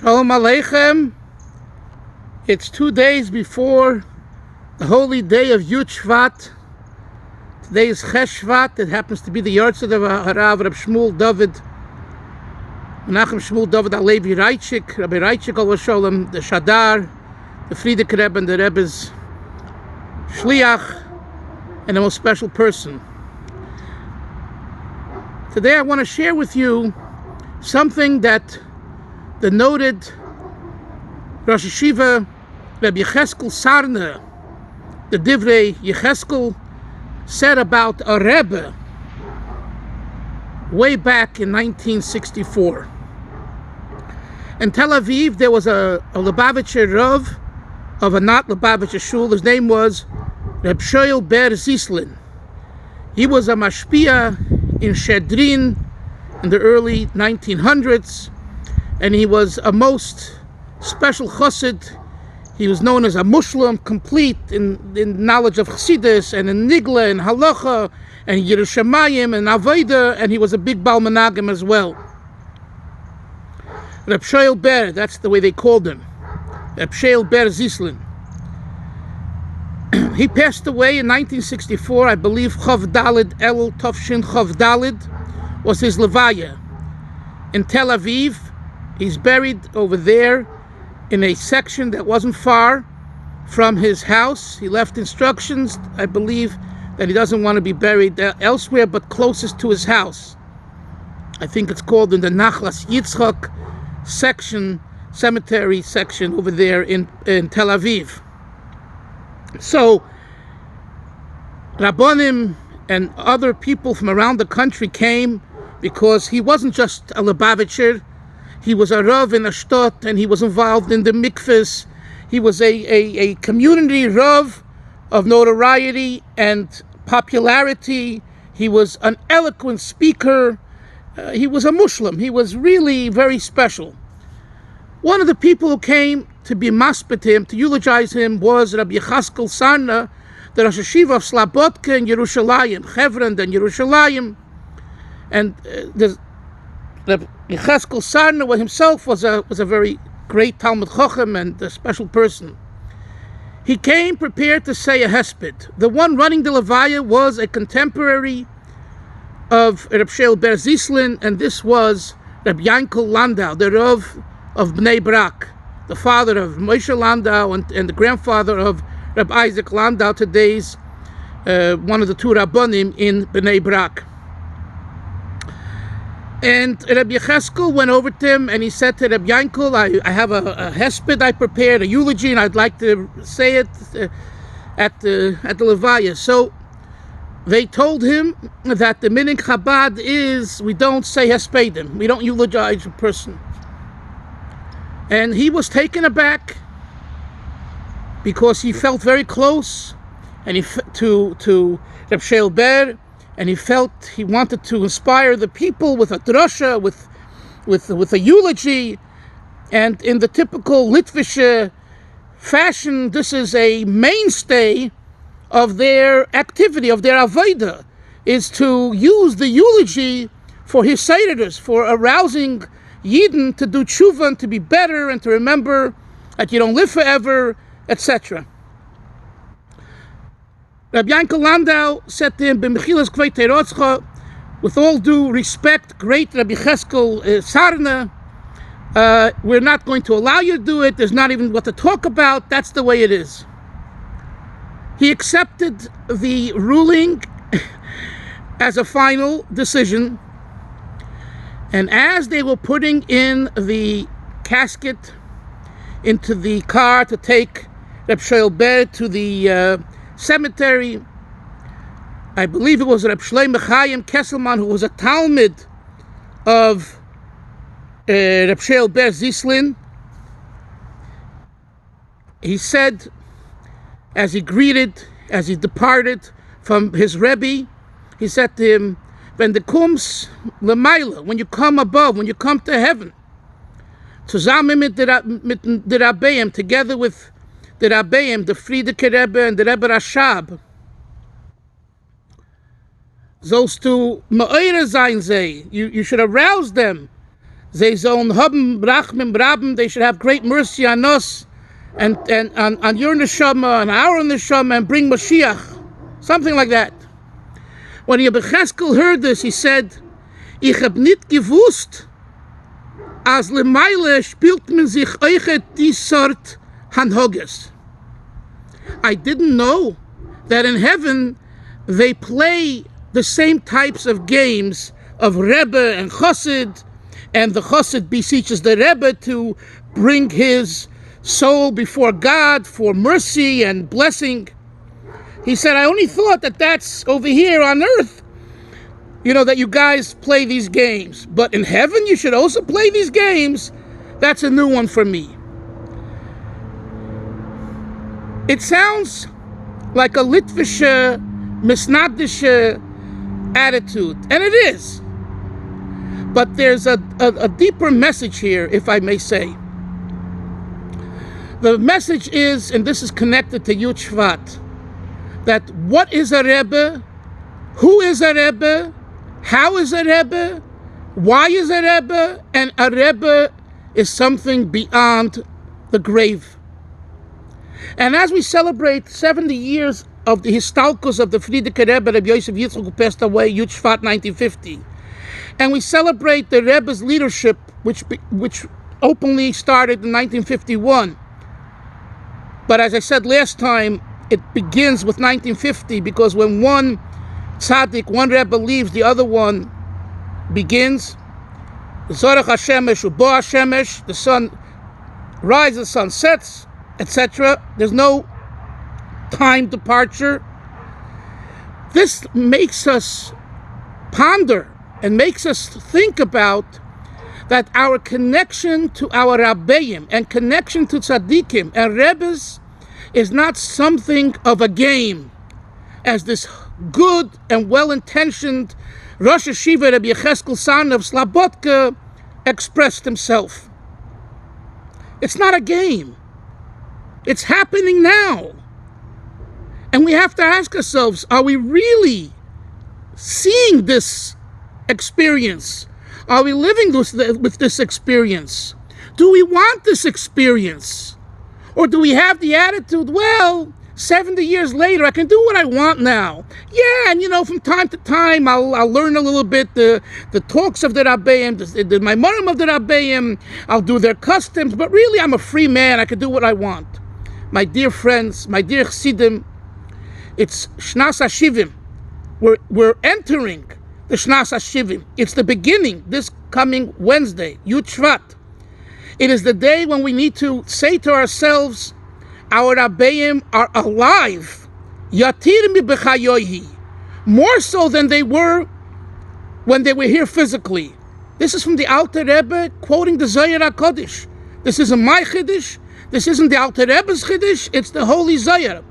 Shalom Aleichem. It's 2 days before the holy day of Yud Shevat. Today is Shvat. It happens to be the yahrzeit of Harav Rabbi Shaul Ber Zislin, Rabbi Yaakov Launda, the Shadar, the Frierdiker Rebbe, and the Rebbe's Shliach, and the most special person. Today I want to share with you something that the noted Rosh Yeshiva Reb Yechezkel Sarna, the Divrei Yechezkel, said about a Rebbe way back in 1964. In Tel Aviv, there was a Lubavitcher Rav of a not Lubavitcher shul. His name was Rabbi Shaul Ber Zislin. He was a mashpia in Shedrin in the early 1900s, and he was a most special chassid. He was known as a Muslim, complete in knowledge of Chassidus and in Nigla and Halacha and Yerushalayim and Avodah, and he was a big Baal Menagim as well. Reb Shaul Ber, that's the way they called him, Reb Shaul Ber Zislin. He passed away in 1964, I believe. Chav Dalid El Tovshin Chav Dalid was his levaya in Tel Aviv. He's buried over there in a section that wasn't far from his house. He left instructions, I believe, that he doesn't want to be buried elsewhere but closest to his house. I think it's called in the Nachlas Yitzchak section, cemetery section over there in Tel Aviv. So Rabbonim and other people from around the country came because he wasn't just a Lubavitcher. He was a Rav in a shtot, and he was involved in the mikvahs. He was a community Rav of notoriety and popularity. He was an eloquent speaker. He was a Muslim. He was really very special. One of the people who came to be maspet him, to eulogize him, was Rabbi Yechezkel Sarna, the Rosh Yeshiva of Slabodka in Yerushalayim, Hebron and Yerushalayim. And Rabbi Yechezkel Sarna himself was a very great Talmud Chacham and a special person. He came prepared to say a hesped. The one running the levaya was a contemporary of Rabbi Shaul Ber Zislin, and this was Rabbi Yaakov Launda, the Rav of Bnei Brak, the father of Moshe Landau and the grandfather of Rabbi Isaac Landau, today's one of the two Rabbonim in Bnei Brak. And Rabbi Yechezkel went over to him and he said to Rabbi Yaakov, I have a hesped I prepared, a eulogy, and I'd like to say it at the levaya. So they told him that the minhag Chabad is we don't say hespedim, we don't eulogize a person. And he was taken aback because he felt very close and to Reb Shaul Ber, and he felt he wanted to inspire the people with a drasha, with a eulogy. And in the typical Litvish fashion, this is a mainstay of their activity, of their avodah, is to use the eulogy for his seders, for arousing Yidden to do tshuva and to be better and to remember that you don't live forever, etc. Rabbi Yaakov Launda said to him, "B'mechilas kvei terotzcha," with all due respect, great Rabbi Yechezkel Sarna, we're not going to allow you to do it. There's not even what to talk about. That's the way it is. He accepted the ruling as a final decision. And as they were putting in the casket into the car to take Reb Shaul Ber to the cemetery, I believe it was Reb Shlomo Chaim Kesselman, who was a Talmud of Reb Shaul Ber Zislin. He said, as he departed from his Rebbe, he said to him, when the comes lemaila, when you come above, when you come to heaven, zusammen mit der Rabbeim, together with the Rabbeim, the Frierdiker Rebbe and the Rebbe Rashab, sollst du meure sein sei. You should arouse them They sollen haben Rachmim Rabim, they should have great mercy on us, and on your neshama, and our neshama, and bring Mashiach. Something like that. When Reb Yechezkel heard this, he said, Ich hab nicht gewusst, als lemeile spielt man sich euch die Sort Hanhoges. I didn't know that in heaven they play the same types of games of Rebbe and Chassid, and the Chassid beseeches the Rebbe to bring his soul before God for mercy and blessing. He said, I only thought that that's over here on earth, that you guys play these games. But in heaven, you should also play these games. That's a new one for me. It sounds like a Litvische, Misnadische attitude, and it is. But there's a deeper message here, if I may say. The message is, and this is connected to Yud Shevat, that what is a Rebbe? Who is a Rebbe? How is a Rebbe? Why is a Rebbe? And a Rebbe is something beyond the grave. And as we celebrate 70 years of the Histalkus of the Frierdiker Rebbe, Rabbi Yosef who passed away, Yud Shevat 1950, and we celebrate the Rebbe's leadership, which openly started in 1951. But as I said last time, it begins with 1950, because when one tzaddik, one Rebbe leaves, the other one begins. Zorach HaShemesh Ubo HaShemesh, the sun rises, the sun sets, etc. There's no time departure. This makes us ponder and makes us think about that our connection to our Rabbeim and connection to tzaddikim and Rebbes is not something of a game, as this good and well-intentioned Rosh Yeshiva Reb Yechezkel Sarna of Slabodka expressed himself. It's not a game. It's happening now. And we have to ask ourselves, are we really seeing this experience? Are we living with this experience? Do we want this experience? Or do we have the attitude, well, 70 years later, I can do what I want now. Yeah, and from time to time, I'll learn a little bit the talks of the Rabbeim, the Maimorim of the Rabbeim, I'll do their customs, but really I'm a free man, I can do what I want. My dear friends, my dear Chassidim, it's Shnas HaShivim. We're entering the Shnas HaShivim. It's the beginning, this coming Wednesday, Yud Shevat. It is the day when we need to say to ourselves, our Rabbeim are alive, yatir mi b'chayohi, more so than they were when they were here physically. This is from the Alter Rebbe quoting the Zohar HaKodesh. This isn't my Chiddush. This isn't the Alter Rebbe's Chiddush. It's the Holy Zohar.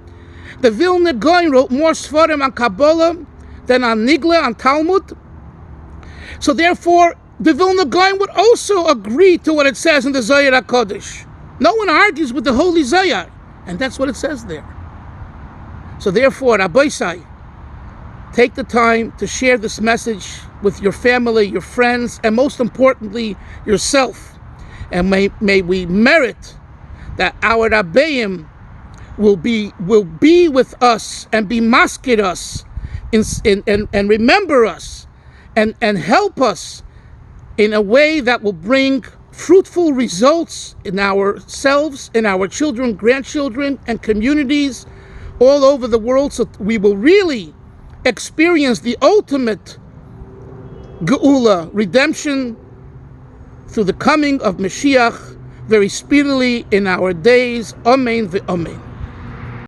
The Vilna Gaon wrote more Sfarim on Kabbalah than on Nigla, on Talmud. So therefore, the Vilna Gaon would also agree to what it says in the Zohar HaKodesh. No one argues with the Holy Zohar. And that's what it says there. So therefore, Rabbi Sai, take the time to share this message with your family, your friends, and most importantly, yourself. And may we merit that our Rabbeim will be with us and be masked us and remember us and help us in a way that will bring fruitful results in ourselves, in our children, grandchildren, and communities all over the world, so we will really experience the ultimate geula, redemption, through the coming of Mashiach very speedily in our days. Amen ve'amen.